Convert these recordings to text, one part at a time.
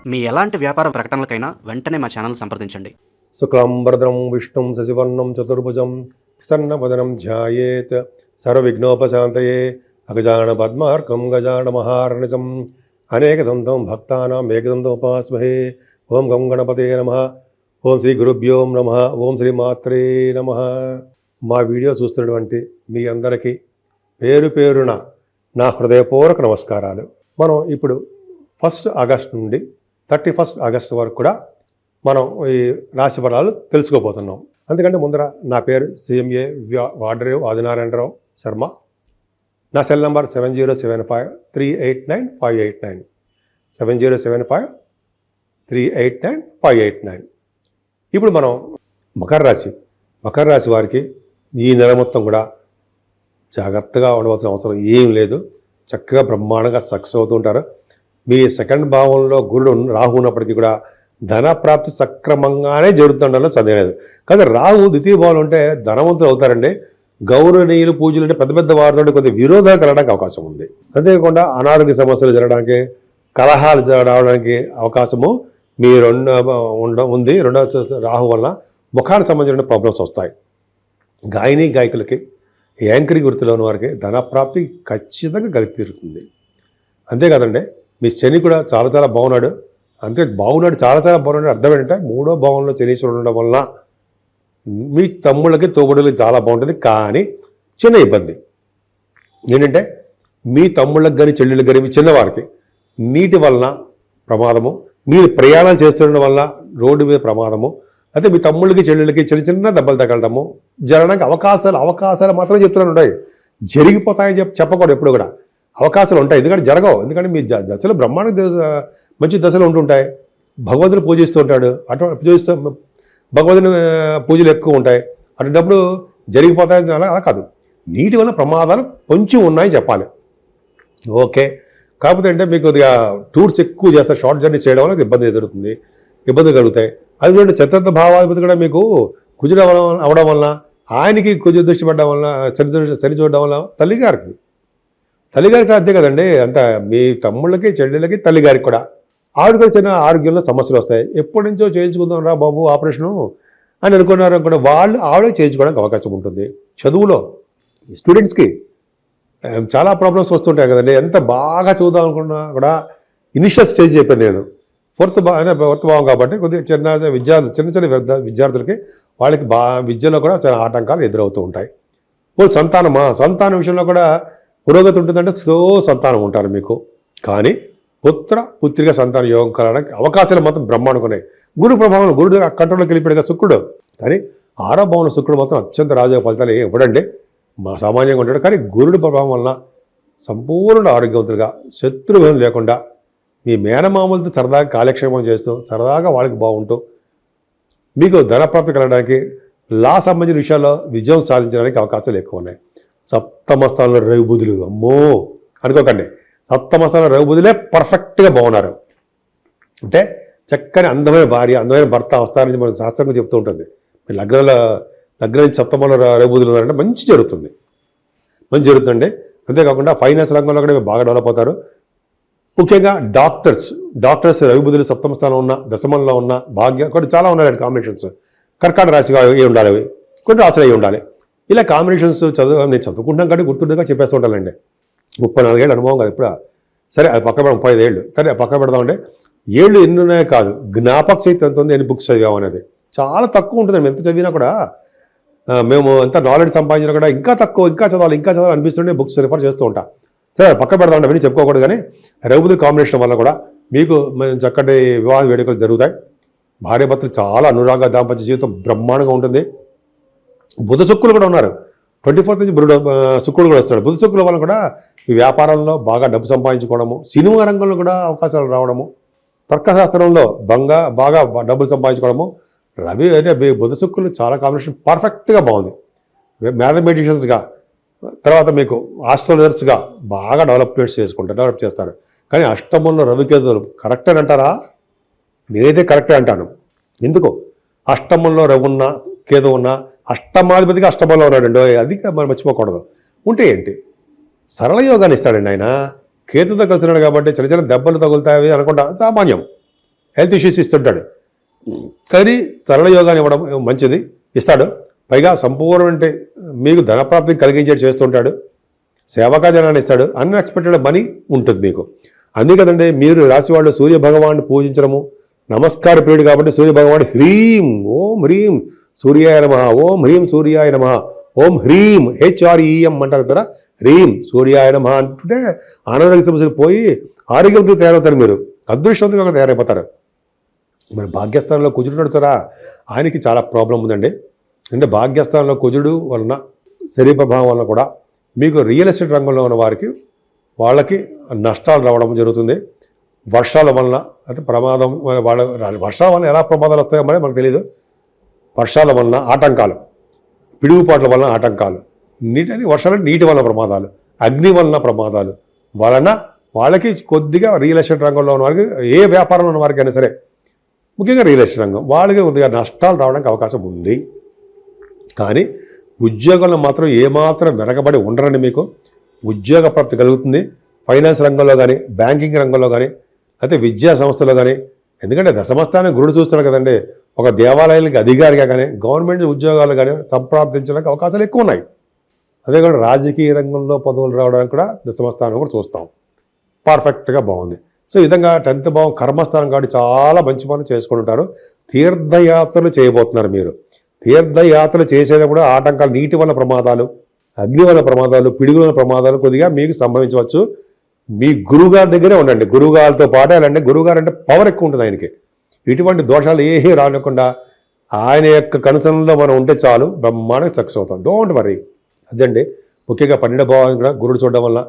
మీ ఎలాంటి వ్యాపార ప్రకటనలకైనా వెంటనే మా ఛానల్ సంప్రదించండి. శుక్లాంబరధరం విష్ణుం శశివర్ణం చతుర్భుజం ప్రసన్నవదనం ధ్యాయేత్ సర్వవిఘ్నోపశాంతయే అగజాన పద్మార్కం గజాన మహార్నిజం అనేకదంతం భక్తానాం ఏకదంతముపాస్మహే. ఓం గం గణపతే నమః. ఓం శ్రీ గురుభ్యో నమః. ఓం శ్రీ మాత్రే నమః. మా వీడియో చూస్తున్నటువంటి మీ అందరికీ పేరు పేరున నా హృదయపూర్వక నమస్కారాలు. మనం ఇప్పుడు 1 ఆగస్టు నుండి 31 ఆగస్టు వరకు కూడా మనం ఈ రాశి ఫలాలు తెలుసుకోబోతున్నాం. అందుకంటే ముందర నా పేరు CMA వాడరేవు ఆదినారాయణరావు శర్మ. నా సెల్ నంబర్ 7075389589 7075389589. ఇప్పుడు మనం మకర రాశి వారికి ఈ నెల మొత్తం కూడా జాగ్రత్తగా ఉండవలసిన అవసరం ఏం లేదు. చక్కగా బ్రహ్మాండంగా సక్సెస్ అవుతూ ఉంటారు. మీ సెకండ్ భావంలో గురుడు రాహు ఉన్నప్పటికీ కూడా ధన ప్రాప్తి సక్రమంగానే జరుగుతుండలో చదివలేదు. కానీ రాహు ద్వితీయ భావంలో ఉంటే ధనవంతులు అవుతారండి. గౌరవనీయులు పూజలు అంటే పెద్ద పెద్ద వారితో కొద్ది విరోధాలు కలగడానికి అవకాశం ఉంది. అంతేకాకుండా అనారోగ్య సమస్యలు జరగడానికి, కలహాలు రావడానికి అవకాశము మీ ఉంది. రెండవ రాహు వల్ల ముఖానికి సంబంధించిన ప్రాబ్లమ్స్ వస్తాయి. గాయకులకి, యాంకరింగ్ వృత్తిలో ఉన్న వారికి ధనప్రాప్తి ఖచ్చితంగా కలిగి తీరుతుంది. అంతేకాదండి, మీ శని కూడా చాలా చాలా బాగున్నాడు. చాలా బాగున్నాడు. అర్థం ఏంటంటే 3వ భావంలో శనీశ్వరుడు ఉండడం వలన మీ తమ్ముళ్ళకి తోబుడులకి చాలా బాగుంటుంది. కానీ చిన్న ఇబ్బంది ఏంటంటే మీ తమ్ముళ్ళకి కానీ చెల్లెళ్ళకి కానీ మీ చిన్నవారికి నీటి వలన ప్రమాదము, మీరు ప్రయాణాలు చేస్తుండడం వల్ల రోడ్డు మీద ప్రమాదము, అయితే మీ తమ్ముళ్ళకి చెల్లెళ్ళకి చిన్న చిన్న దెబ్బలు తగలడము జరగడానికి అవకాశాలు మాత్రమే చెప్తున్నాను ఉంటాయి. జరిగిపోతాయని చెప్పకూడదు. ఎప్పుడు కూడా అవకాశాలు ఉంటాయి, ఎందుకంటే జరగవు. ఎందుకంటే మీ దశలు బ్రహ్మాండ మంచి దశలు ఉంటుంటాయి. భగవంతుని పూజిస్తూ ఉంటాడు. పూజిస్తూ భగవంతుని పూజలు ఎక్కువ ఉంటాయి. అటువంటిప్పుడు జరిగిపోతాయని అలా కాదు. నీటి వల్ల ప్రమాదాలు కొంచెం ఉన్నాయి చెప్పాలి. ఓకే. కాకపోతే అంటే మీకు టూర్స్ ఎక్కువ చేస్తారు. షార్ట్ జర్నీ చేయడం వల్ల ఇబ్బంది కలుగుతాయి. అది చూడండి, చతుర్థ భావాధిపతి కూడా మీకు కుజుడు అవడం వలన, ఆయనకి కుజ దృష్టి పడడం వలన, శని చూడడం వల్ల తల్లిగారికి అంతే కదండి. అంత మీ తమ్ముళ్ళకి చెల్లెళ్ళకి తల్లిగారికి కూడా ఆవిడ కూడా చిన్న ఆరోగ్యంలో సమస్యలు వస్తాయి. ఎప్పటి నుంచో చేయించుకుందాం రా బాబు ఆపరేషను అని అనుకున్నారు కూడా ఆవిడే చేయించుకోవడానికి అవకాశం ఉంటుంది. చదువులో స్టూడెంట్స్కి చాలా ప్రాబ్లమ్స్ వస్తుంటాయి కదండి. ఎంత బాగా చదువుదాం అనుకున్నా కూడా ఇనిషియల్ స్టేజ్ చెప్పాను నేను. ఫోర్త్ భావం కాబట్టి కొద్దిగా చిన్న విద్యార్థులకి వాళ్ళకి విద్యలో కూడా చాలా ఆటంకాలు ఎదురవుతూ ఉంటాయి. సంతానం విషయంలో కూడా పురోగతి ఉంటుందంటే సంతానం ఉంటారు మీకు. కానీ పుత్రిక సంతాన యోగం కలగడానికి అవకాశాలు మాత్రం బ్రహ్మాండంగా ఉన్నాయి. గురు ప్రభావం, గురుడు కంట్రోల్లోకి వెళ్ళిపోయాడుగా శుక్రుడు. కానీ 6వ భావంలో శుక్రుడు మాత్రం అత్యంత రాజయోగ ఫలితాలు ఇవ్వడండి. సామాన్యంగా ఉంటాడు. కానీ గురుడు ప్రభావం వలన సంపూర్ణ ఆరోగ్యవంతులుగా, శత్రుఘ్నం లేకుండా, మీ మేనమామలతో సరదాగా కాలక్షేమం చేస్తూ సరదాగా వాళ్ళకి బాగుంటూ మీకు ధనప్రాప్తి కలగడానికి, సంబంధించిన విషయాల్లో విజయం సాధించడానికి అవకాశాలు ఎక్కువ ఉన్నాయి. సప్తమ స్థానంలో రవి బుధులు, అమ్మో అనుకోకండి. సప్తమ స్థానంలో రవి బుధులే పర్ఫెక్ట్గా బాగున్నారు. అంటే చక్కని అందమైన భార్య, అందమైన భర్త వస్తారని మనం శాస్త్రంగా చెప్తూ ఉంటుంది. లగ్నం నుంచి సప్తమంలో రవి బుధులు ఉన్నారంటే మంచి జరుగుతుందండి. అంతేకాకుండా ఫైనాన్స్ రంగంలో కూడా బాగా డెవలప్ అవుతారు. ముఖ్యంగా డాక్టర్స్ రవి బుధులు సప్తమ స్థానంలో ఉన్న, దశమంలో ఉన్న, భాగ్య కొన్ని చాలా ఉన్నాయండి కాంబినేషన్స్. కర్కాటక రాశిగా అయి ఉండాలి, కొన్ని రాశులు అయి ఉండాలి. ఇలా కాంబినేషన్స్ నేను చదువుకుంటాం కానీ గుర్తుండగా చెప్పేస్తూ ఉంటానండి. 34 ఏళ్ళు అనుభవం కాదు ఇప్పుడు. సరే అది పక్క 35 ఏళ్ళు. సరే పక్క పెడదామంటే ఏళ్ళు ఎన్ని ఉన్నాయో కాదు, జ్ఞాపక శక్తి ఎంత ఉంది, ఎన్ని బుక్స్ చదివాం అనేది చాలా తక్కువ ఉంటుంది. ఎంత చదివినా కూడా, మేము ఎంత నాలెడ్జ్ సంపాదించినా కూడా ఇంకా చదవాలి అనిపిస్తుంటే బుక్స్ రిఫర్ చేస్తూ ఉంటా. సరే పక్క పెడదామంటే అవన్నీ చెప్పుకోకూడదు. కానీ రఘుపతి కాంబినేషన్ వల్ల కూడా మీకు చక్కటి వివాహ వేడుకలు జరుగుతాయి. భార్యాభర్తలు చాలా అనురాగ దాంపత్య జీవితం బ్రహ్మాండంగా ఉంటుంది. బుధ శుక్రులు కూడా ఉన్నారు. 24th నుంచి శుక్రుడు కూడా వస్తాడు. బుధ శుక్రుల వల్ల కూడా ఈ వ్యాపారంలో బాగా డబ్బు సంపాదించుకోవడము, సినిమా రంగంలో కూడా అవకాశాలు రావడము, తర్కశాస్త్రంలో బాగా డబ్బులు సంపాదించుకోవడము. రవి అంటే బుధ శుక్రులు చాలా కాంబినేషన్ పర్ఫెక్ట్గా బాగుంది. మ్యాథమెటిషియన్స్గా, తర్వాత మీకు ఆస్ట్రాలజర్స్గా బాగా డెవలప్ చేస్తారు. కానీ అష్టమంలో రవికేతువులు కరెక్ట్ అని అంటారా? నేనైతే కరెక్టే అంటాను. ఎందుకు? అష్టమంలో రవి ఉన్నా, కేతు ఉన్నా, అష్టమాధిపతిగా అష్టమంలో ఉన్నాడండి. అది మనం మర్చిపోకూడదు. ఉంటే ఏంటి, సరళ యోగాన్ని ఇస్తాడండి ఆయన. కేతుతో కలిసినాడు కాబట్టి చిన్న చిన్న దెబ్బలు తగులుతాయి అనుకుంటా, సామాన్యం. హెల్త్ ఇష్యూస్ ఇస్తుంటాడు. కానీ సరళ యోగాన్ని ఇవ్వడం మంచిది, ఇస్తాడు. పైగా సంపూర్ణ మీకు ధనప్రాప్తిని కలిగించేది చేస్తుంటాడు. సేవకాజనాన్ని ఇస్తాడు. అన్ఎక్స్పెక్టెడ్ మనీ ఉంటుంది మీకు. అందుకే కదండి మీరు రాశి వాళ్ళు సూర్య భగవాన్ని పూజించడము నమస్కార ప్రియుడు కాబట్టి సూర్య భగవాన్ హ్రీం ఓం హ్రీం సూర్యాయ నమః, ఓం హ్రీం సూర్యాయ నమః, ఓం హ్రీం HREM అంటారు కదా, హ్రీం సూర్యాయ నమః అంటుంటే అనారోగ్య సమస్యలు పోయి ఆరోగ్యంతో తయారవుతారు. మీరు అదృష్టవంతంగా తయారైపోతారు. మరి భాగ్యస్థానంలో కుజుడు నడుతారా, ఆయనకి చాలా ప్రాబ్లం ఉందండి. అంటే భాగ్యస్థానంలో కుజుడు వలన శరీర ప్రభావం వలన కూడా మీకు రియల్ ఎస్టేట్ రంగంలో ఉన్న వారికి వాళ్ళకి నష్టాలు రావడం జరుగుతుంది. వర్షాల వలన అంటే ప్రమాదం, వాళ్ళ వర్షాల వలన ఎలా ప్రమాదాలు వస్తాయో మరి మనకు తెలియదు. వర్షాల వలన ఆటంకాలు, పిడుగుపాట్ల వలన ఆటంకాలు, వర్షాలు నీటి వలన ప్రమాదాలు, అగ్ని వలన ప్రమాదాలు వలన వాళ్ళకి కొద్దిగా రియల్ ఎస్టేట్ రంగంలో ఉన్న వారికి, ఏ వ్యాపారంలో ఉన్న వారికైనా సరే, ముఖ్యంగా రియల్ ఎస్టేట్ రంగం వాళ్ళకి కొద్దిగా నష్టాలు రావడానికి అవకాశం ఉంది. కానీ ఉద్యోగంలో మాత్రం ఏమాత్రం వెనకబడి ఉండరండి. మీకు ఉద్యోగ ప్రాప్తి కలుగుతుంది. ఫైనాన్స్ రంగంలో కానీ, బ్యాంకింగ్ రంగంలో కానీ, అయితే విద్యా సంస్థలో కానీ. ఎందుకంటే దశమస్థానం గురుడు చూస్తున్నాడు కదండి. ఒక దేవాలయాలకి అధికారిగా కానీ, గవర్నమెంట్ ఉద్యోగాలు కానీ సంప్రాప్తించడానికి అవకాశాలు ఎక్కువ ఉన్నాయి. అదే కూడా రాజకీయ రంగంలో పదవులు రావడానికి కూడా దశమస్థానం కూడా చూస్తాం. పర్ఫెక్ట్గా బాగుంది. సో ఈ విధంగా 10th భావం కర్మస్థానం కాబట్టి చాలా మంచి పనులు చేసుకుని ఉంటారు. తీర్థయాత్రలు చేయబోతున్నారు మీరు. తీర్థయాత్రలు చేసేటప్పుడు ఆటంకాలు, నీటి వల్ల ప్రమాదాలు, అగ్ని వల్ల ప్రమాదాలు, పిడుగుల వల్ల ప్రమాదాలు కొద్దిగా మీకు సంభవించవచ్చు. మీ గురువుగారి దగ్గరే ఉండండి. గురువుగారితో పాటు వెళ్ళండి. గురువుగారు అంటే పవర్ ఎక్కువ ఉంటుంది ఆయనకి. ఇటువంటి దోషాలు ఏమీ రానివ్వకుండా ఆయన యొక్క కనుసనలో మనం ఉంటే చాలు, బ్రహ్మాండంగా సక్సెస్ అవుతాం. Don't worry. అదండి ముఖ్యంగా 12వ భావాన్ని కూడా గురుడు చూడడం వల్ల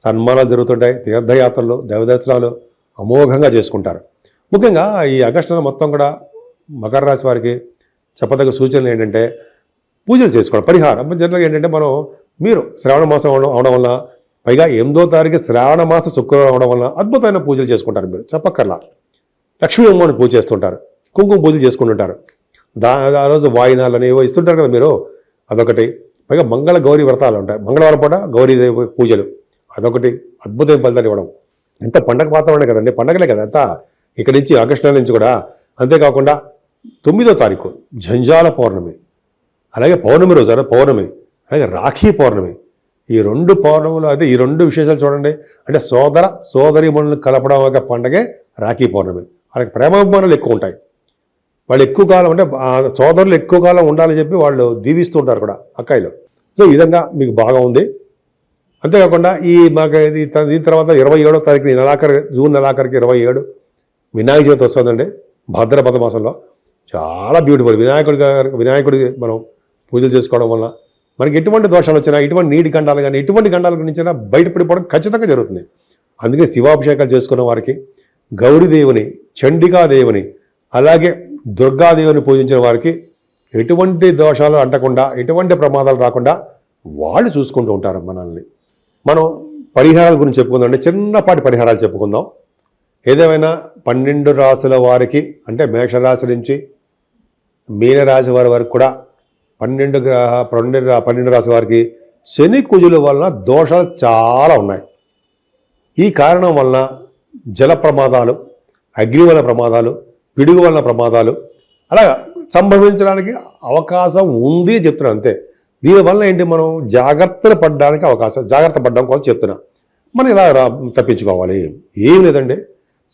సన్మానాలు జరుగుతుంటాయి. తీర్థయాత్రలు, దైవదర్శనాలు అమోఘంగా చేసుకుంటారు. ముఖ్యంగా ఈ ఆగస్టు నెల మొత్తం కూడా మకర రాశి వారికి చెప్పదగ్గ సూచనలు ఏంటంటే పూజలు చేసుకోవడం, పరిహారం. జనరల్గా ఏంటంటే మీరు శ్రావణ మాసం అవడం వల్ల, పైగా 8వ తారీఖు శ్రావణ మాస శుక్రవారం అవడం వల్ల అద్భుతమైన పూజలు చేసుకుంటారు. మీరు చెప్పక్కర్లా. లక్ష్మీ అమ్మని పూజ చేస్తుంటారు, కుంకుమ పూజలు చేసుకుంటుంటారు. ఆ రోజు వాయినాలని ఏవో ఇస్తుంటారు కదా మీరు, అదొకటి. పైగా మంగళ గౌరీ వ్రతాలు ఉంటాయి. మంగళవారం పూట గౌరీదేవి పూజలు, అదొకటి అద్భుతమైన ఫలితాలు ఇవ్వడం. ఎంత పండగ వాతావరణం కదండి, పండగలే కదా అంతా. ఇక్కడి నుంచి ఆగస్టు నెల నుంచి కూడా. అంతేకాకుండా 9వ తారీఖు జంజాల పౌర్ణమి, అలాగే పౌర్ణమి రోజు పౌర్ణమి, అలాగే రాఖీ పౌర్ణమి. ఈ 2 పౌర్ణములు అయితే ఈ 2 విశేషాలు చూడండి. అంటే సోదర సోదరీమణులను కలపడం ఒక పండగే రాఖీ పౌర్ణమి. వాళ్ళకి ప్రేమాభిమానాలు ఎక్కువ ఉంటాయి. వాళ్ళు ఎక్కువ కాలం అంటే సోదరులు ఎక్కువ కాలం ఉండాలని చెప్పి వాళ్ళు దీవిస్తూ ఉంటారు కూడా అక్కాయిలు. సో ఈ విధంగా మీకు బాగా ఉంది. అంతేకాకుండా దీని తర్వాత 27వ తారీఖు జూన్ నెలాఖరికి 27 వినాయక చవితి వస్తుందండి. భాద్రపద మాసంలో చాలా బ్యూటిఫుల్. వినాయకుడికి మనం పూజలు చేసుకోవడం వల్ల మనకి ఎటువంటి దోషాలు వచ్చినా, ఎటువంటి నీటి గండాలు కానీ, ఎటువంటి గండాల గురించి బయటపడిపోవడం ఖచ్చితంగా జరుగుతుంది. అందుకే శివాభిషేకాలు చేసుకున్న వారికి, గౌరీదేవిని, చండికాదేవిని, అలాగే దుర్గాదేవిని పూజించిన వారికి ఎటువంటి దోషాలు అంటకుండా, ఎటువంటి ప్రమాదాలు రాకుండా వాళ్ళు చూసుకుంటూ ఉంటారు మనల్ని. మనం పరిహారాల గురించి చెప్పుకుందాం. చిన్నపాటి పరిహారాలు చెప్పుకుందాం. ఏదేమైనా 12 రాశుల వారికి, అంటే మేషరాశి నుంచి మీనరాశి వారి వరకు కూడా 12 రాశి వారికి శని కుజుల వలన దోషాలు చాలా ఉన్నాయి. ఈ కారణం వలన జల ప్రమాదాలు, అగ్ని వలన ప్రమాదాలు, పిడుగు వలన ప్రమాదాలు అలా సంభవించడానికి అవకాశం ఉంది చెప్తున్నాను అంతే. దీనివల్ల ఏంటి, మనం జాగ్రత్త పడడం కోసం చెప్తున్నా. మనం ఇలా తప్పించుకోవాలి. ఏం లేదండి,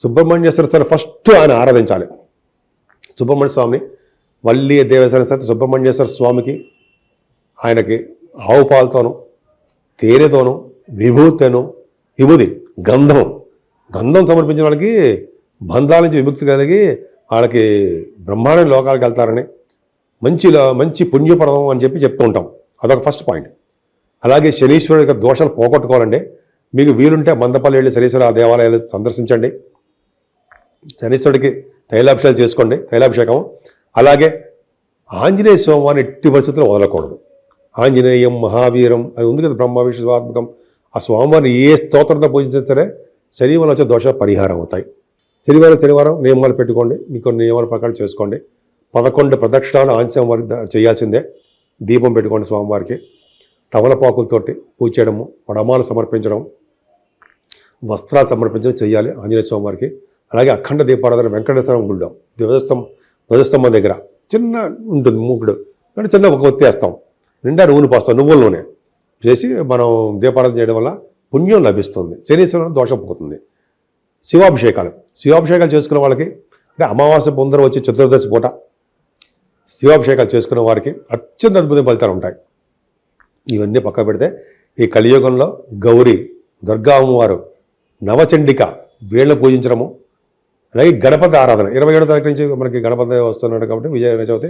సుబ్రహ్మణ్యేశ్వర స్వామి ఫస్ట్ ఆయన ఆరాధించాలి. సుబ్రహ్మణ్య స్వామిని వల్లి దేవసేన సైతం సుబ్రహ్మణ్యేశ్వర స్వామికి ఆయనకి ఆవు పాలతోనూ, తేనెతోనూ, విభూది, గంధం సమర్పించిన వాళ్ళకి బంధాల నుంచి విముక్తి కలిగి వాళ్ళకి బ్రహ్మాండ లోకాలకు వెళ్తారని, మంచి పుణ్యపడడం అని చెప్పి చెప్తూ ఉంటాం. అదొక ఫస్ట్ పాయింట్. అలాగే శనీశ్వరుడి యొక్క దోషాలు పోగొట్టుకోవాలండి. మీకు వీలుంటే మందపల్లి వెళ్ళి శనీశ్వర దేవాలయాలు సందర్శించండి. శనీశ్వరుడికి తైలాభిషేకం చేసుకోండి, తైలాభిషేకం. అలాగే ఆంజనేయ స్వామిని ఎట్టి పరిస్థితుల్లో వదలకూడదు. ఆంజనేయం మహావీరం అది ఉంది కదా, బ్రహ్మ విష్ణువాత్మకం. ఆ స్వామివారిని ఏ స్తోత్రంతో పూజించినా సరే శనివారం వచ్చే దోషాలు పరిహారం అవుతాయి. శనివారం నియమాలు పెట్టుకోండి, మీకు నియమాల ప్రకారం చేసుకోండి. 11 ప్రదక్షిణాలు ఆంజనేయ వారికి చేయాల్సిందే. దీపం పెట్టుకోండి స్వామివారికి. తమలపాకులతోటి పూజ చేయడము, వడమాలు సమర్పించడం, వస్త్రాలు సమర్పించడం చేయాలి ఆంజనేయ స్వామివారికి. అలాగే అఖండ దీపారాధన వెంకటేశ్వర గుళ్ళో ధ్వజస్తంభం దగ్గర చిన్న ఉంటుంది మూకుడు, అంటే చిన్న ఒక ఒత్తి వేస్తాం, నిండా నూనె పోస్తాం, నువ్వుల నూనె చేసి మనం దీపారాధన చేయడం వల్ల పుణ్యం లభిస్తుంది, శనీశ్వరం దోషం పోతుంది. శివాభిషేకాలు చేసుకున్న వాళ్ళకి, అంటే అమావాస్య పొందరం వచ్చి చతుర్దశి పూట శివాభిషేకాలు చేసుకున్న వారికి అత్యంత అద్భుత ఫలితాలు ఉంటాయి. ఇవన్నీ పక్క పెడితే ఈ కలియుగంలో గౌరీ, దుర్గా అమ్మవారు, నవచండిక వీళ్ళని పూజించడము, అలాగే గణపతి ఆరాధన 27వ తారీఖు నుంచి మనకి గణపతి వస్తున్నాడు కాబట్టి విజయ చవితి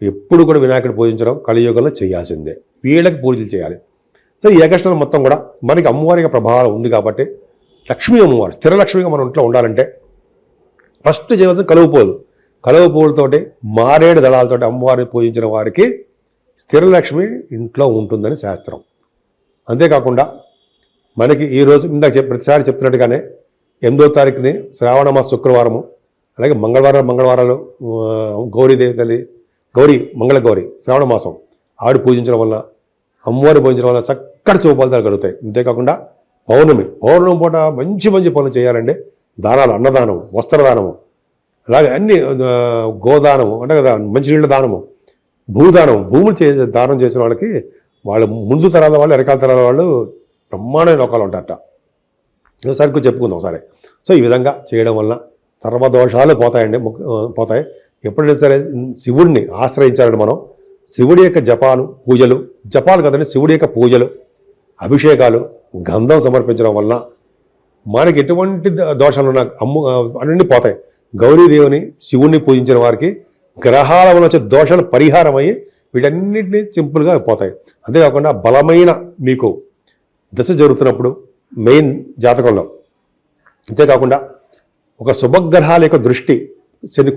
ఎప్పుడు కూడా వినాయకుడు పూజించడం కలియుగంలో చేయాల్సిందే, వీళ్ళకి పూజలు చేయాలి. సో ఈ ఏకష్టం మొత్తం కూడా మనకి అమ్మవారి ప్రభావం ఉంది కాబట్టి లక్ష్మీ అమ్మవారు స్థిర లక్ష్మిగా మన ఇంట్లో ఉండాలంటే ఫస్ట్ చేయవలసింది కలువ పువ్వులతోటి మారేడు దళాలతోటి అమ్మవారిని పూజించిన వారికి స్థిర లక్ష్మి ఇంట్లో ఉంటుందని శాస్త్రం. అంతేకాకుండా మనకి ఈరోజు ఇందాక ప్రతిసారి చెప్తున్నట్టుగానే 8వ తారీఖుని శ్రావణ మాస శుక్రవారము, అలాగే మంగళవారాలు గౌరీదేవి తల్లి మంగళగౌరి శ్రావణ మాసం ఆవిడ పూజించడం వల్ల, అమ్మవారిని పూజించడం వల్ల చక్కటి శుభఫలితాలు కలుగుతాయి. అంతేకాకుండా పౌర్ణమి పూట మంచి పనులు చేయాలండి. దానాలు, అన్నదానం, వస్త్రదానము, అలాగే అన్ని గోదానము అంటే కదా, మంచినీళ్ళ దానము, భూములు దానం చేసిన వాళ్ళకి వాళ్ళ ముందు తరాల వాళ్ళు, వెనకాల తరాల వాళ్ళు బ్రహ్మాండమైన లోకాలు ఉంటారట. ఒకసారి చెప్పుకుందాం ఒకసారి. సో ఈ విధంగా చేయడం వల్ల సర్వదోషాలు పోతాయి. ఎప్పుడైతే సరే శివుడిని ఆశ్రయించాలని మనం శివుడి యొక్క జపాలు కదండి, శివుడి యొక్క పూజలు, అభిషేకాలు, గంధం సమర్పించడం వలన మనకి ఎటువంటి దోషాలు ఉన్నా అన్నీ పోతాయి. గౌరీదేవిని, శివుణ్ణి పూజించిన వారికి గ్రహాల వల్ల వచ్చే దోషాలు పరిహారం అయ్యి వీటన్నిటినీ సింపుల్గా పోతాయి. అంతేకాకుండా బలమైన మీకు దశ జరుగుతున్నప్పుడు మెయిన్ జాతకంలో, అంతేకాకుండా ఒక శుభగ్రహాల యొక్క దృష్టి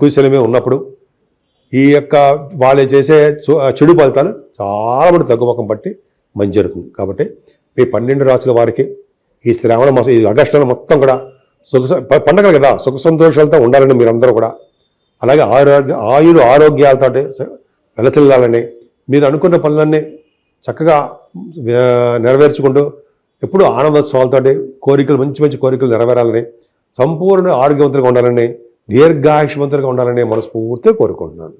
కుశలమే ఉన్నప్పుడు ఈ యొక్క వాళ్ళు చేసే చెడు ఫలితాలు చాలా మంది తగ్గుముఖం పట్టి మంచి జరుగుతుంది. కాబట్టి ఈ 12 రాశుల వారికి ఈ శ్రావణ మాసం, ఈ ఆగస్టు మొత్తం కూడా పండగలు కదా, సుఖ సంతోషాలతో ఉండాలని మీరందరూ కూడా, అలాగే ఆరోగ్యాలతో వెలసిల్లాలని, మీరు అనుకున్న పనులన్నీ చక్కగా నెరవేర్చుకుంటూ ఎప్పుడు ఆనందోత్సవాలతో మంచి కోరికలు నెరవేరాలని, సంపూర్ణ ఆరోగ్యవంతులుగా ఉండాలని, దీర్ఘాయుష్మంతులుగా ఉండాలని మనస్ఫూర్తిగా కోరుకుంటున్నాను.